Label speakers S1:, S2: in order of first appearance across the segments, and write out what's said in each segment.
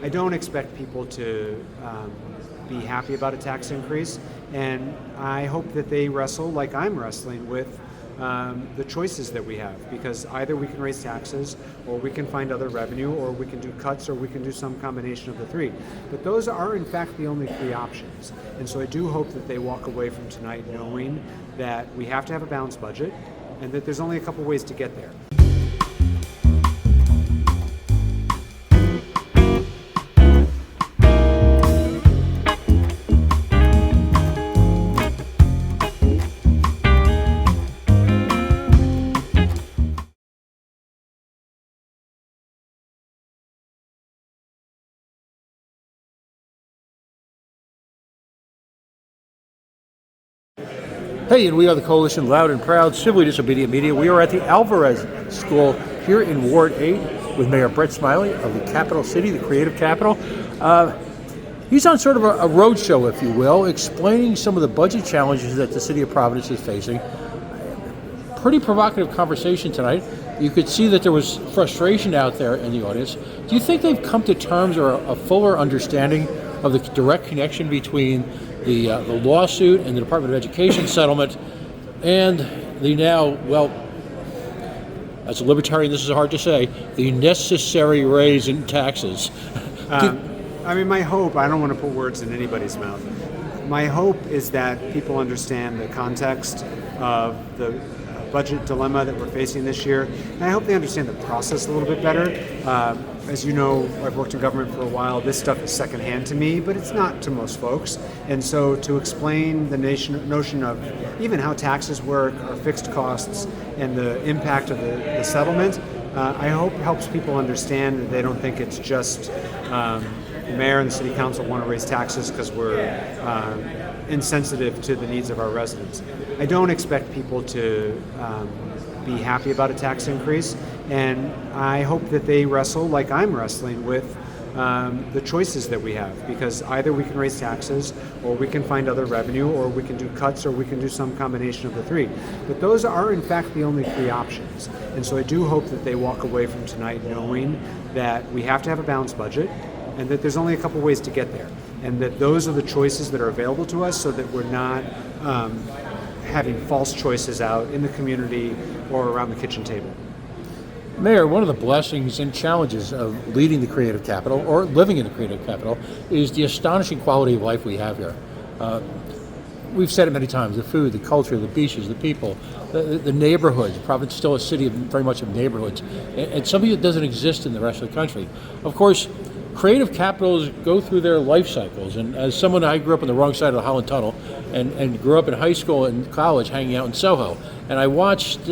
S1: I don't expect people to be happy about a tax increase, and I hope that they wrestle like I'm wrestling with the choices that we have, because either we can raise taxes, or we can find other revenue, or we can do cuts, or we can do some combination of the three. But those are in fact the only three options. And so I do hope that they walk away from tonight knowing that we have to have a balanced budget, and that there's only a couple ways to get there.
S2: Hey, and we are the Coalition Loud and Proud Civilly Disobedient Media. We are at the Alvarez School here in Ward 8 with Mayor Brett Smiley of the capital city, the creative capital. He's on sort of a road show, if you will, explaining some of the budget challenges that the city of Providence is facing. Pretty provocative conversation tonight. You could see that there was frustration out there in the audience. Do you think they've come to terms or a fuller understanding of the direct connection between the lawsuit and the Department of Education settlement and the now, well, as a libertarian this is hard to say, the necessary raise in taxes?
S1: My hope, I don't want to put words in anybody's mouth. My hope is that people understand the context of the budget dilemma that we're facing this year. And I hope they understand the process a little bit better. As you know, I've worked in government for a while. This stuff is secondhand to me, but it's not to most folks. And so to explain the notion of even how taxes work, our fixed costs, and the impact of the settlement, I hope helps people understand that they don't think it's just the mayor and the city council want to raise taxes because we're insensitive to the needs of our residents. I don't expect people to be happy about a tax increase, and I hope that they wrestle like I'm wrestling with the choices that we have, because either we can raise taxes, or we can find other revenue, or we can do cuts, or we can do some combination of the three. But those are in fact the only three options. And so I do hope that they walk away from tonight knowing that we have to have a balanced budget, and that there's only a couple ways to get there, and that those are the choices that are available to us, so that we're not having false choices out in the community or around the kitchen table.
S2: Mayor, one of the blessings and challenges of leading the creative capital, or living in the creative capital, is the astonishing quality of life we have here. We've said it many times: the food, the culture, the beaches, the people, the neighborhoods. Providence is still a city very much of neighborhoods, and something that doesn't exist in the rest of the country. Of course, creative capitals go through their life cycles, and as someone, I grew up on the wrong side of the Holland Tunnel, and grew up in high school and college hanging out in Soho, and I watched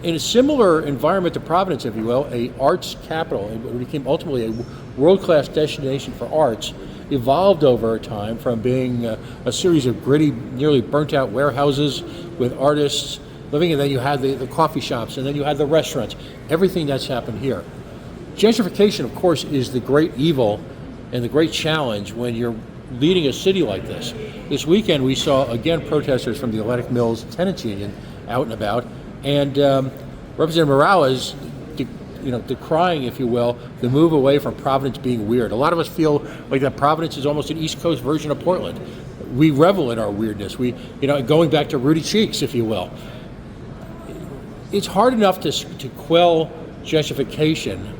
S2: in a similar environment to Providence, if you will, a arts capital. It became ultimately a world-class destination for arts, evolved over time from being a series of gritty, nearly burnt-out warehouses with artists living, and then you had the coffee shops, and then you had the restaurants, everything that's happened here. Gentrification, of course, is the great evil and the great challenge when you're leading a city like this. This weekend we saw, again, protesters from the Atlantic Mills Tenants Union out and about, and Representative Morales decrying, if you will, the move away from Providence being weird. A lot of us feel like that Providence is almost an East Coast version of Portland. We revel in our weirdness. We, going back to Rudy Cheeks, if you will. It's hard enough to quell gentrification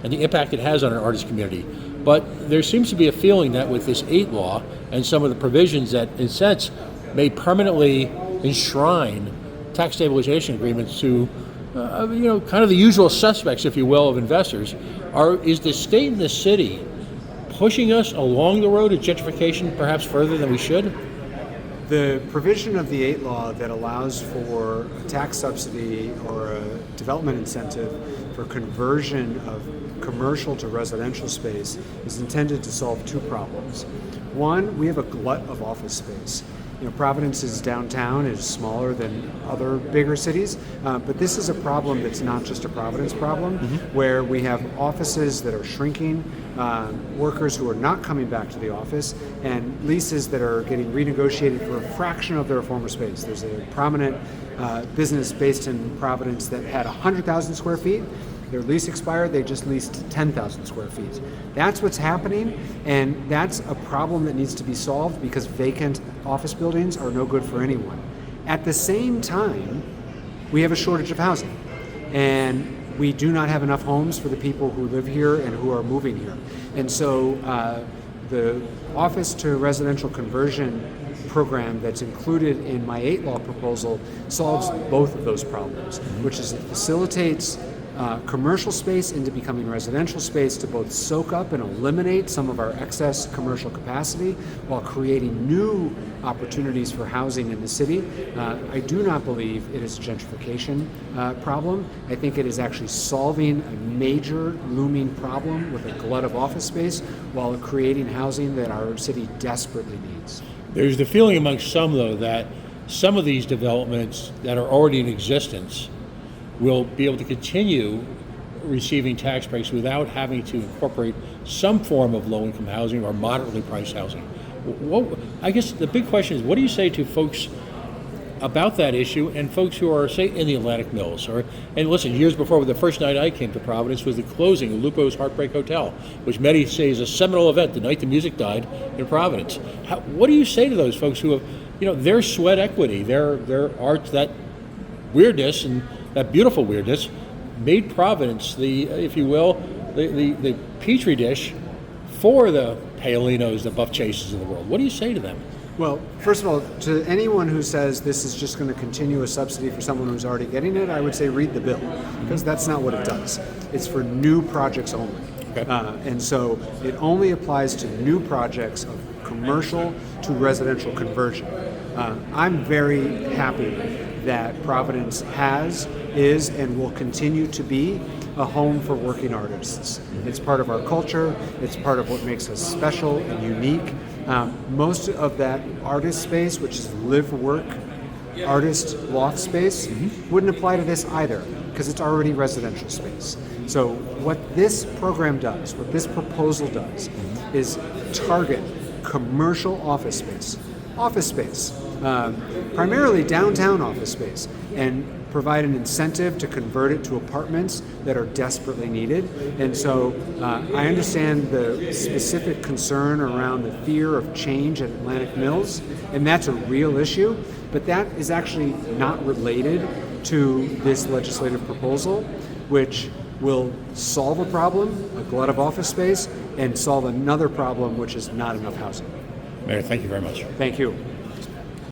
S2: and the impact it has on our artist community. But there seems to be a feeling that with this 8 law and some of the provisions that, in a sense, may permanently enshrine tax stabilization agreements to, kind of the usual suspects, if you will, of investors, is the state and the city pushing us along the road of gentrification perhaps further than we should?
S1: The provision of the 8 law that allows for a tax subsidy or a development incentive for conversion of commercial to residential space is intended to solve 2 problems. One, we have a glut of office space. Providence's downtown is smaller than other bigger cities, but this is a problem that's not just a Providence problem, where we have offices that are shrinking, workers who are not coming back to the office, and leases that are getting renegotiated for a fraction of their former space. There's a prominent business based in Providence that had 100,000 square feet, Their lease expired, they just leased 10,000 square feet. That's what's happening, and that's a problem that needs to be solved because vacant office buildings are no good for anyone. At the same time, we have a shortage of housing, and we do not have enough homes for the people who live here and who are moving here. And so the office to residential conversion program that's included in my 8 law proposal solves both of those problems, which is it facilitates commercial space into becoming residential space to both soak up and eliminate some of our excess commercial capacity while creating new opportunities for housing in the city. I do not believe it is a gentrification problem. I think it is actually solving a major looming problem with a glut of office space while creating housing that our city desperately needs.
S2: There's the feeling amongst some, though, that some of these developments that are already in existence will be able to continue receiving tax breaks without having to incorporate some form of low-income housing or moderately priced housing. I guess the big question is, what do you say to folks about that issue and folks who are, say, in the Atlantic Mills? And listen, years before, the first night I came to Providence was the closing of Lupo's Heartbreak Hotel, which many say is a seminal event, the night the music died in Providence. What do you say to those folks who have, their sweat equity, their art, that weirdness and that beautiful weirdness made Providence the, if you will, the petri dish for the Paolinos, the Buff Chases of the world? What do you say to them?
S1: Well, first of all, to anyone who says this is just going to continue a subsidy for someone who's already getting it, I would say read the bill, because that's not what it does. It's for new projects only.
S2: Okay.
S1: And so it only applies to new projects of commercial to residential conversion. I'm very happy that Providence is, and will continue to be a home for working artists. It's part of our culture. It's part of what makes us special and unique. Most of that artist space, which is live-work artist loft space, wouldn't apply to this either, because it's already residential space. So what this program does, what this proposal does, is target commercial office space, primarily downtown office space, and provide an incentive to convert it to apartments that are desperately needed. And so I understand the specific concern around the fear of change at Atlantic Mills, and that's a real issue, but that is actually not related to this legislative proposal, which will solve a problem, a glut of office space, and solve another problem, which is not enough housing.
S2: Mayor, thank you very much.
S1: Thank you.